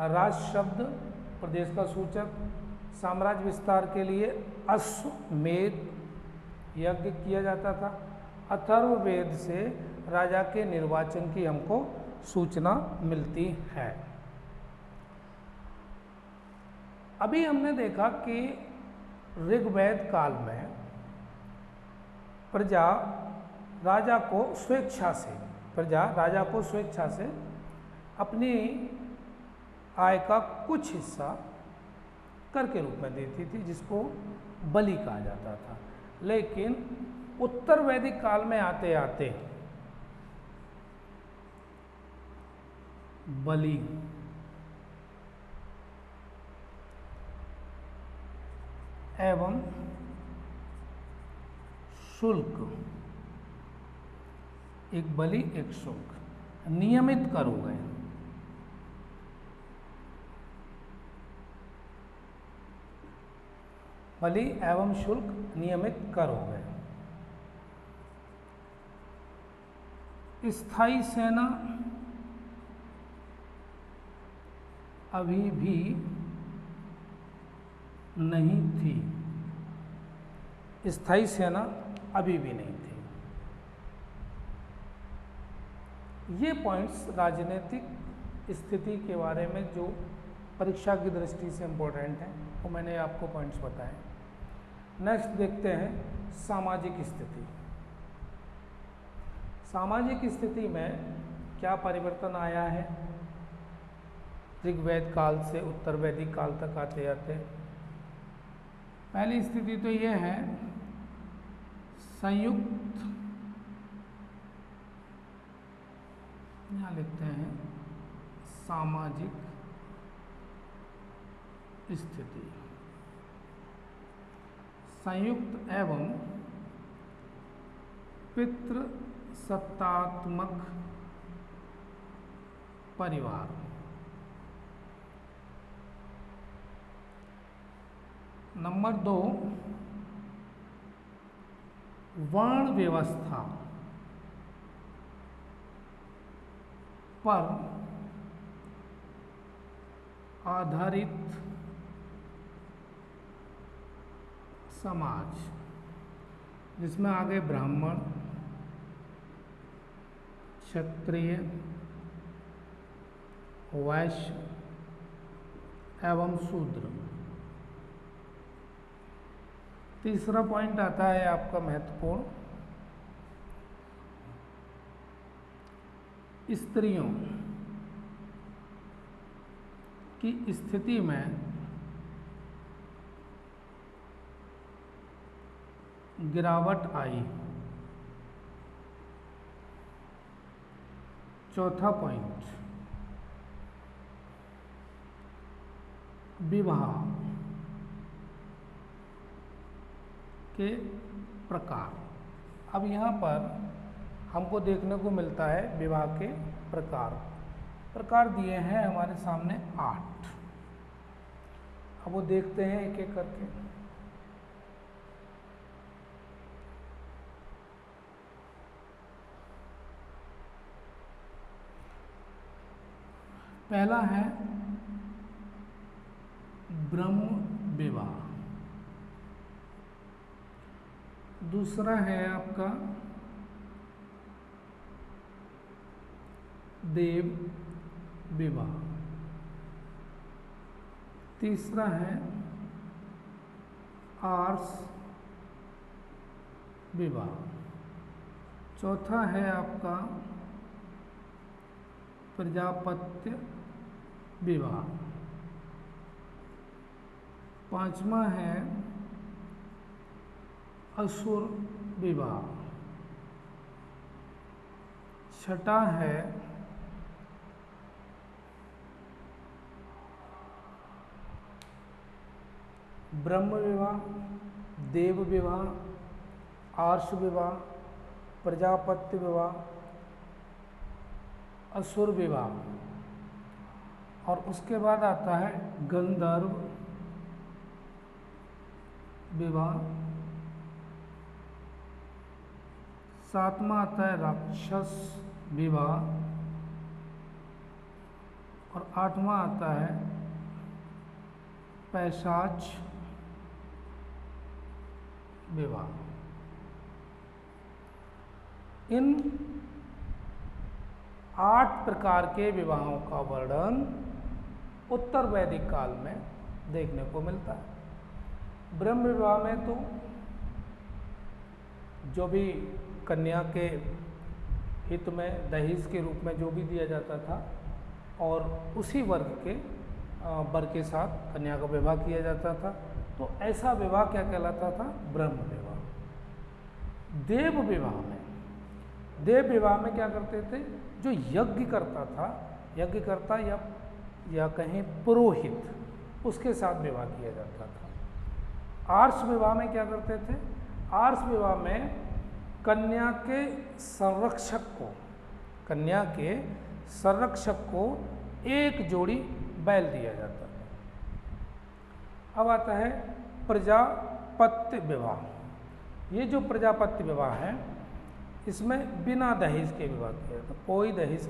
राज शब्द प्रदेश का सूचक, साम्राज्य विस्तार के लिए अश्वमेध यज्ञ किया जाता था। अथर्ववेद से राजा के निर्वाचन की हमको सूचना मिलती है। अभी हमने देखा कि ऋग्वेद काल में प्रजा राजा को स्वेच्छा से अपनी आय का कुछ हिस्सा कर के रूप में देती थी, जिसको बलि कहा जाता था। लेकिन उत्तर वैदिक काल में आते आते बलि एवं शुल्क, एक बलि एक शुल्क, नियमित कर हो गए। बलि एवं शुल्क नियमित कर हो गए। स्थायी सेना अभी भी नहीं थी। स्थायी सेना अभी भी नहीं थी। ये पॉइंट्स राजनीतिक स्थिति के बारे में जो परीक्षा की दृष्टि से इम्पोर्टेंट हैं, वो मैंने आपको पॉइंट्स बताए। नेक्स्ट देखते हैं सामाजिक स्थिति। सामाजिक स्थिति में क्या परिवर्तन आया है ऋग्वेद काल से उत्तर वैदिक काल तक आते आते। पहली स्थिति तो ये है, संयुक्त, यहाँ लिखते हैं सामाजिक स्थिति, संयुक्त एवं पितृसत्तात्मक परिवार। नंबर 2, वर्ण व्यवस्था पर आधारित समाज, जिसमें आगे ब्राह्मण, क्षत्रिय, वैश्य एवं शूद्र। तीसरा पॉइंट आता है आपका महत्वपूर्ण, स्त्रियों की स्थिति में गिरावट आई। चौथा पॉइंट, विवाह के प्रकार। अब यहाँ पर हमको देखने को मिलता है विवाह के प्रकार दिए हैं हमारे सामने 8। अब वो देखते हैं एक एक करके। पहला है ब्रह्म विवाह। दूसरा है आपका देव विवाह, तीसरा है आर्ष विवाह, चौथा है आपका प्रजापत्य विवाह, पांचवा है असुर विवाह, छठा है ब्रह्म विवाह, देव विवाह, आर्ष विवाह, प्रजापत्य विवाह, असुर विवाह, और उसके बाद आता है गंधर्व विवाह, सातवां आता है राक्षस विवाह, और आठवां आता है पैशाच विवाह। इन 8 प्रकार के विवाहों का वर्णन उत्तर वैदिक काल में देखने को मिलता है। ब्रह्म विवाह में तो जो भी कन्या के हित में दहेज के रूप में जो भी दिया जाता था, और उसी वर्ग के वर के साथ कन्या का विवाह किया जाता था, तो ऐसा विवाह क्या कहलाता था? ब्रह्म विवाह। देव विवाह में क्या करते थे? जो यज्ञ करता था, यज्ञकर्ता या कहें पुरोहित, उसके साथ विवाह किया जाता था। आर्ष विवाह में क्या करते थे? आर्ष विवाह में कन्या के संरक्षक को एक जोड़ी बैल दिया जाता था। अब आता है प्रजापत्य विवाह। ये जो प्रजापत्य विवाह है, इसमें बिना दहेज के विवाह किया जाता, कोई दहेज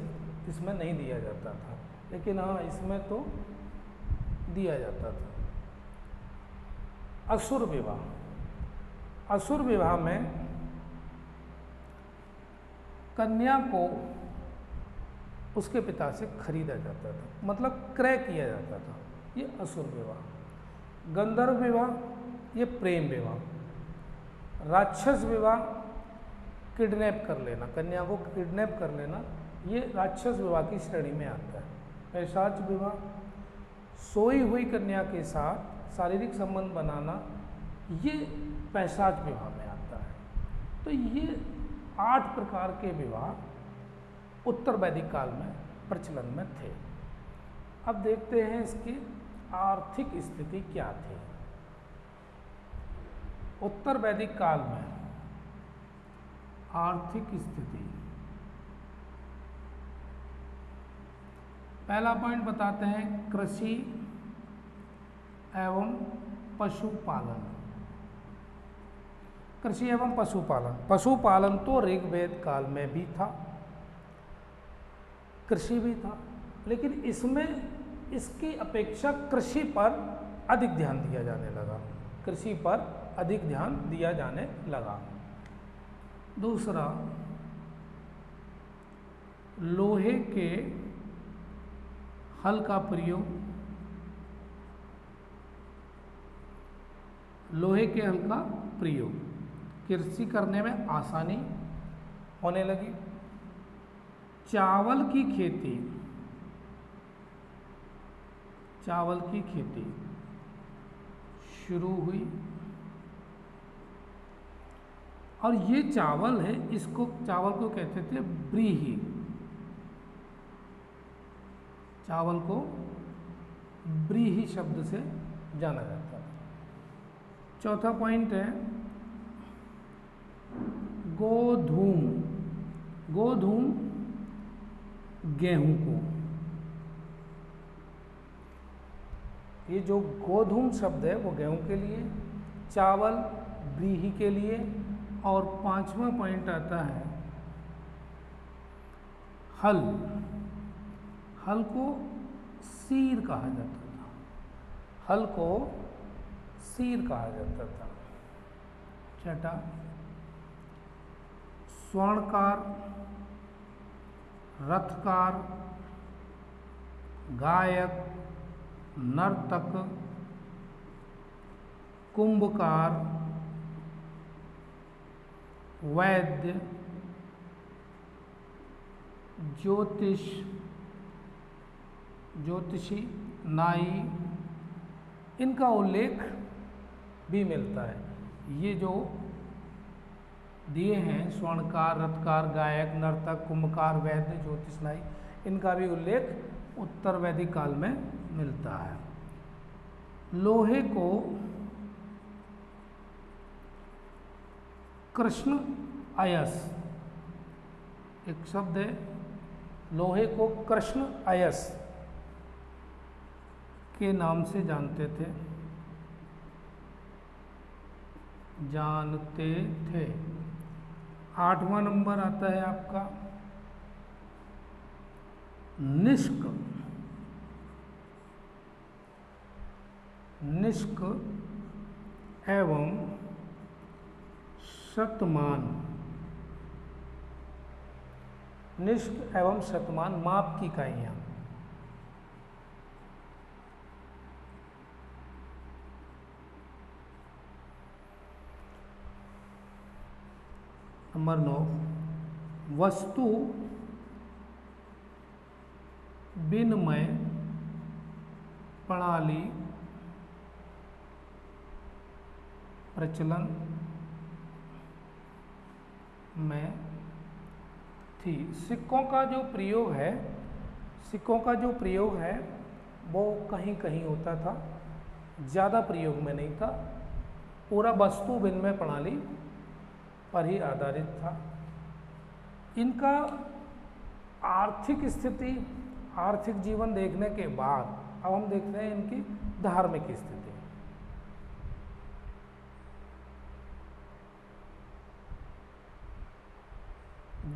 इसमें नहीं दिया जाता था, लेकिन हाँ इसमें तो दिया जाता था। असुर विवाह। असुर विवाह में कन्या को उसके पिता से खरीदा जाता था, मतलब क्रय किया जाता था, ये असुर विवाह। गंधर्व विवाह, ये प्रेम विवाह। राक्षस विवाह, किडनैप कर लेना, कन्या को किडनैप कर लेना, ये राक्षस विवाह की श्रेणी में आता है। पैशाच विवाह, सोई हुई कन्या के साथ शारीरिक संबंध बनाना, ये पैशाच विवाह में आता है। तो ये 8 प्रकार के विवाह उत्तर वैदिक काल में प्रचलन में थे। अब देखते हैं इसकी आर्थिक स्थिति क्या थी। उत्तर वैदिक काल में आर्थिक स्थिति, पहला पॉइंट बताते हैं कृषि एवं पशुपालन। कृषि एवं पशुपालन। पशुपालन तो ऋग्वेद काल में भी था, कृषि भी था, लेकिन इसमें इसकी अपेक्षा कृषि पर अधिक ध्यान दिया जाने लगा। कृषि पर अधिक ध्यान दिया जाने लगा। दूसरा, लोहे के हल का प्रयोग, लोहे के हल का प्रयोग कृषि करने में आसानी होने लगी। चावल की खेती, चावल की खेती शुरू हुई, और ये चावल है, इसको चावल को कहते थे व्रीहि। चावल को व्रीहि शब्द से जाना जाता है। चौथा पॉइंट है गोधूम। गोधूम गेहूं को, ये जो गोधूम शब्द है वो गेहूं के लिए, चावल व्रीहि के लिए, और पांचवा पॉइंट आता है हल। हल को सीर कहा जाता था, हल को सीर कहा जाता था। छठा स्वर्णकार, रथकार, गायक, नर्तक, कुंभकार, वैद्य, ज्योतिषी, नाई, इनका उल्लेख भी मिलता है। ये जो दिए हैं स्वर्णकार, रथकार, गायक, नर्तक, कुंभकार, वैद्य, ज्योतिष, नाई, इनका भी उल्लेख उत्तर वैदिक काल में मिलता है। लोहे को कृष्ण अयस, एक शब्द है, लोहे को कृष्ण अयस के नाम से जानते थे। जानते थे। 8वां नंबर आता है आपका निष्क। निष्क एवं शतमान। निष्क एवं शतमान माप की इकाइयां। नंबर 9, वस्तु विनिमय प्रणाली प्रचलन में थी। सिक्कों का जो प्रयोग है वो कहीं कहीं होता था, ज़्यादा प्रयोग में नहीं था। पूरा वस्तु विनिमय प्रणाली पर ही आधारित था। इनका आर्थिक स्थिति, आर्थिक जीवन देखने के बाद अब हम देख रहे हैं इनकी धार्मिक स्थिति।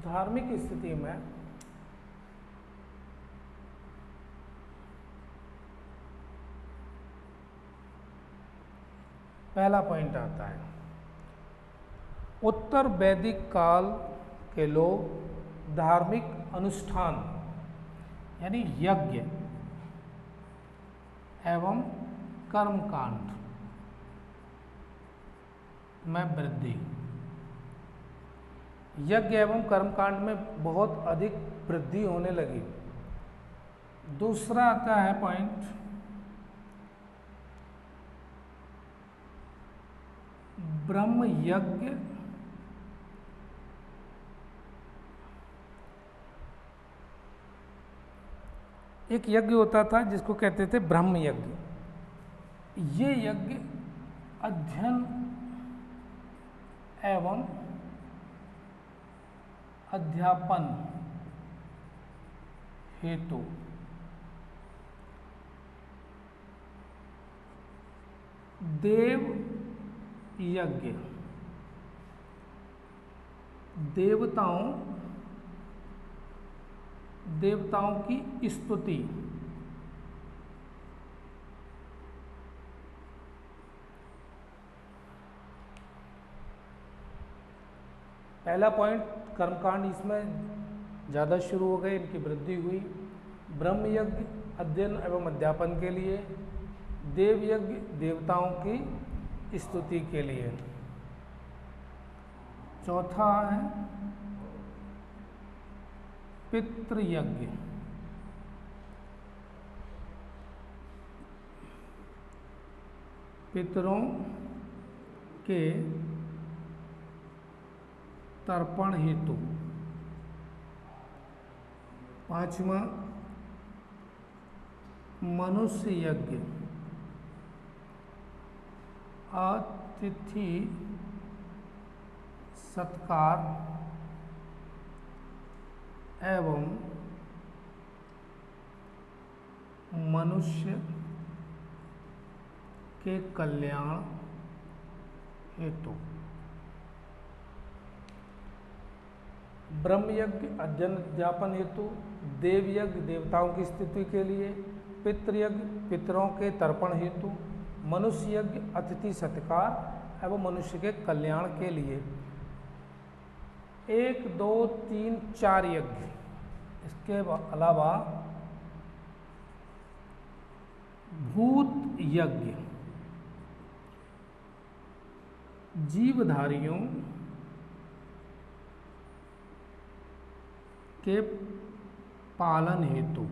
धार्मिक स्थिति में पहला पॉइंट आता है, उत्तर वैदिक काल के लोग धार्मिक अनुष्ठान यानी यज्ञ एवं कर्मकांड में वृद्धि, यज्ञ एवं कर्मकांड में बहुत अधिक वृद्धि होने लगी। दूसरा आता है पॉइंट, ब्रह्म यज्ञ एक यज्ञ होता था जिसको कहते थे ब्रह्म यज्ञ। ये यज्ञ अध्ययन एवं अध्यापन हेतु देव यज्ञ, देवताओं की स्तुति, पहला पॉइंट कर्मकांड, इसमें ज़्यादा शुरू हो गए, इनकी वृद्धि हुई। ब्रह्म यज्ञ अध्ययन एवं अध्यापन के लिए, देव यज्ञ देवताओं की स्तुति के लिए। चौथा है पितृयज्ञ, पितरों के तर्पण हेतु। पांचवा मनुष्य यज्ञ, अतिथि सत्कार एवं मनुष्य के कल्याण हेतु। ब्रह्म यज्ञ अध्ययन अध्यापन हेतु, देव यज्ञ देवताओं की स्तुति के लिए, पितृयज्ञ पितरों के तर्पण हेतु, मनुष्य यज्ञ अतिथि सत्कार एवं मनुष्य के कल्याण के लिए। 1 2 3 4 यज्ञ, इसके अलावा भूत यज्ञ, जीवधारियों के पालन हेतु।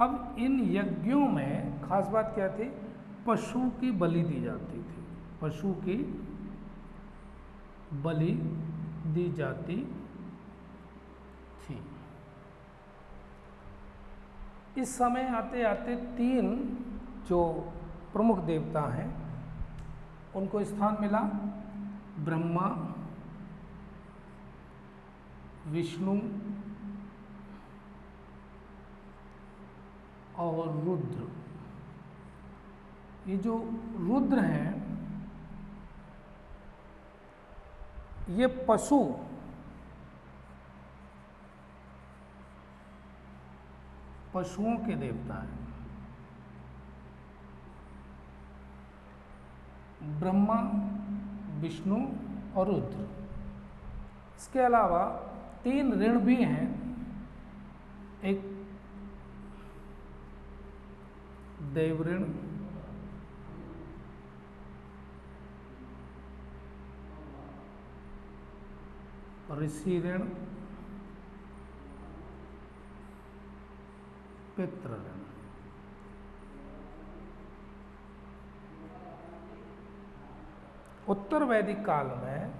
अब इन यज्ञों में खास बात क्या थी, पशु की बलि दी जाती थी, पशु की बलि दी जाती थी। इस समय आते आते 3 जो प्रमुख देवता हैं उनको स्थान मिला, ब्रह्मा, विष्णु और रुद्र। ये जो रुद्र हैं ये पशुओं के देवता हैं। ब्रह्मा, विष्णु और रुद्र। इसके अलावा 3 ऋण भी हैं, एक देव ऋण, ऋषि ऋण, पितृ ऋण। उत्तर वैदिक काल में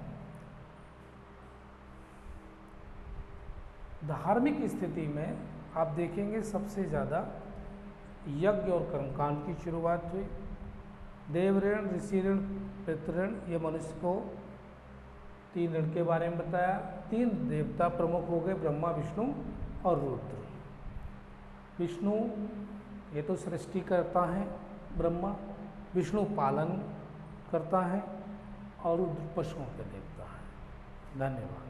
धार्मिक स्थिति में आप देखेंगे सबसे ज़्यादा यज्ञ और कर्मकांड की शुरुआत हुई। देव ऋण, ऋषि ऋण, पितृ ऋण, ये मनुष्य को 3 ऋण के बारे में बताया। 3 देवता प्रमुख हो गए, ब्रह्मा, विष्णु और रुद्र। विष्णु ये तो सृष्टि करता है, ब्रह्मा, विष्णु पालन करता है और रुद्र पशुओं के देवता है। धन्यवाद।